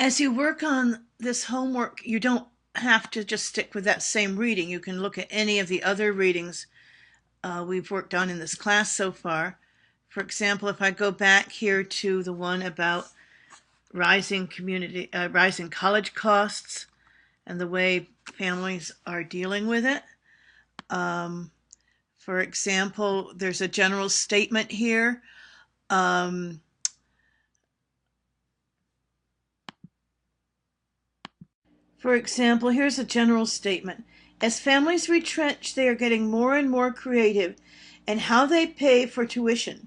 As you work on this homework, you don't have to just stick with that same reading. You can look at any of the other readings we've worked on in this class so far. For example, if I go back here to the one about rising college costs and the way families are dealing with it. For example, there's a general statement here. For example, here's a general statement. As families retrench, they are getting more and more creative in how they pay for tuition.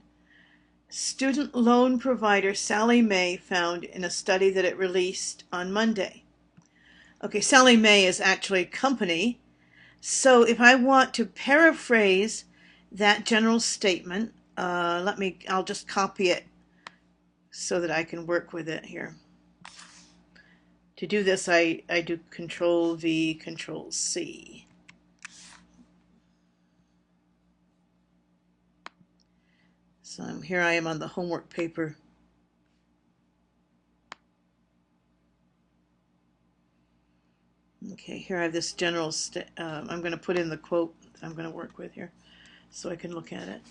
Student loan provider Sallie Mae found in a study that it released on Monday. Okay, Sallie Mae is actually a company. So if I want to paraphrase that general statement, I'll just copy it so that I can work with it here. To do this, I do Control V, Control C. So here I am on the homework paper. Okay, here I have this general, I'm going to put in the quote I'm going to work with here so I can look at it.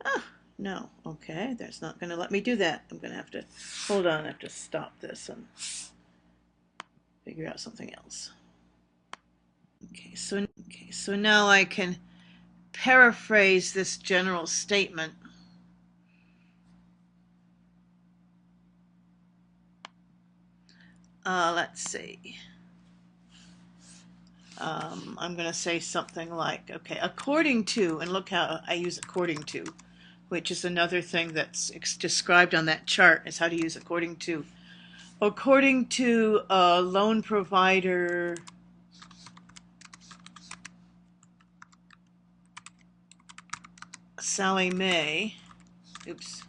Ah, no, okay, that's not going to let me do that. I'm going to have to, hold on, I have to stop this and figure out something else. Okay, so now I can paraphrase this general statement. Let's see. I'm going to say something like, okay, according to, and look how I use according to, which is another thing that's described on that chart, is how to use according to. According to a loan provider Sallie Mae, oops.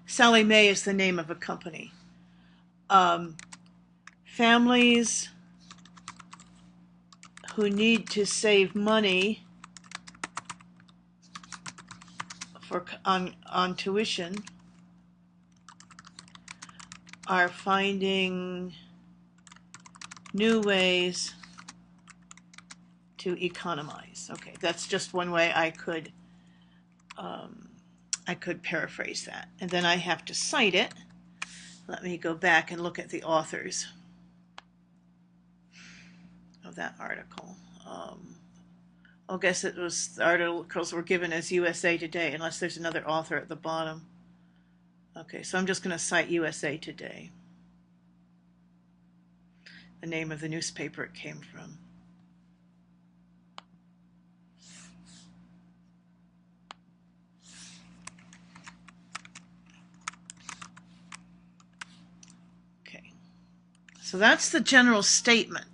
Sallie Mae is the name of a company. Families who need to save money on tuition are finding new ways to economize. Okay, that's just one way I could paraphrase that. And then I have to cite it. Let me go back and look at the authors of that article. I guess it was, the articles were given as USA Today, unless there's another author at the bottom. Okay, so I'm just going to cite USA Today, the name of the newspaper it came from. Okay, so that's the general statement.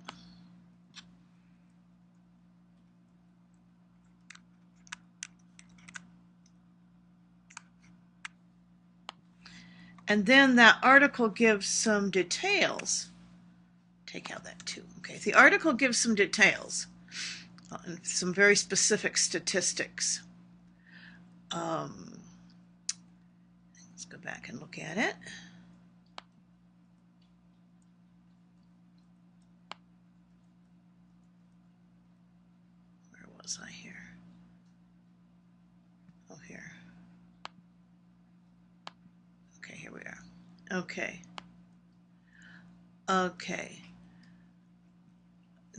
And then that article gives some details. Take out that too. Okay, the article gives some details and some very specific statistics. Let's go back and look at it. Where was I here? Oh, here. Okay, here we are. Okay. Okay.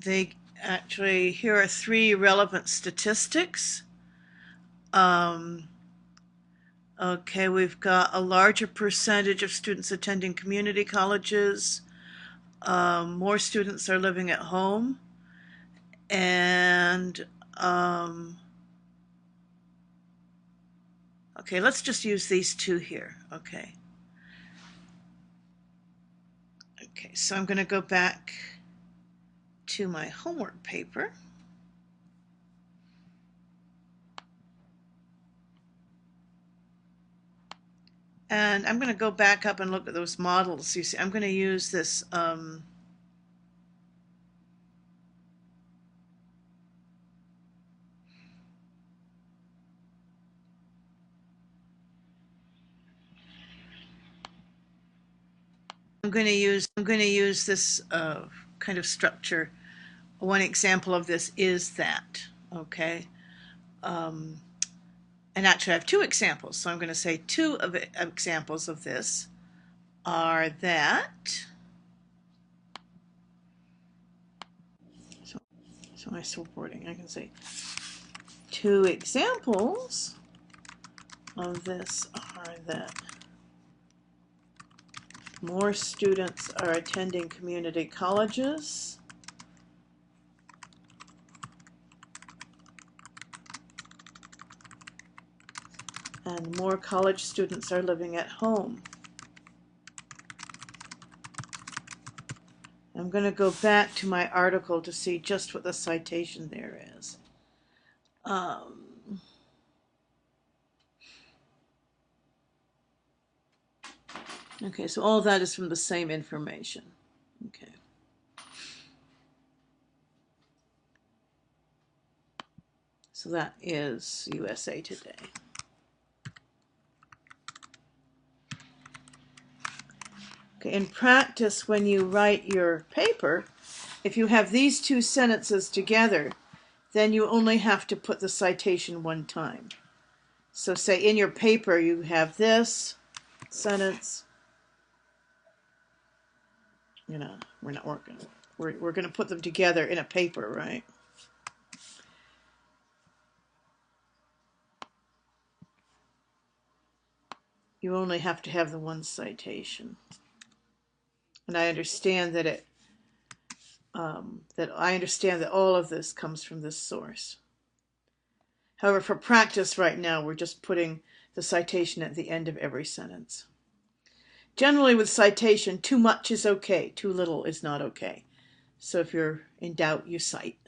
They actually, here are 3 relevant statistics. Okay, we've got a larger percentage of students attending community colleges. More students are living at home. And, okay, let's just use these 2 here. Okay. Okay, so I'm going to go back to my homework paper. And I'm going to go back up and look at those models. You see, I'm going to use this I'm going to use this kind of structure. One example of this is that, okay? And actually I have two examples, so I'm going to say two of examples of this are that. So my supporting, I can say two examples of this are that more students are attending community colleges, and more college students are living at home. I'm going to go back to my article to see just what the citation there is. Okay, so all that is from the same information. Okay. So that is USA Today. Okay, in practice, when you write your paper, if you have these two sentences together, then you only have to put the citation one time. So say in your paper you have this sentence. We're not working. We're going to put them together in a paper, right? You only have to have the one citation. And I understand that I understand that all of this comes from this source. However, for practice right now, we're just putting the citation at the end of every sentence. Generally with citation, too much is okay, too little is not okay. So if you're in doubt, you cite.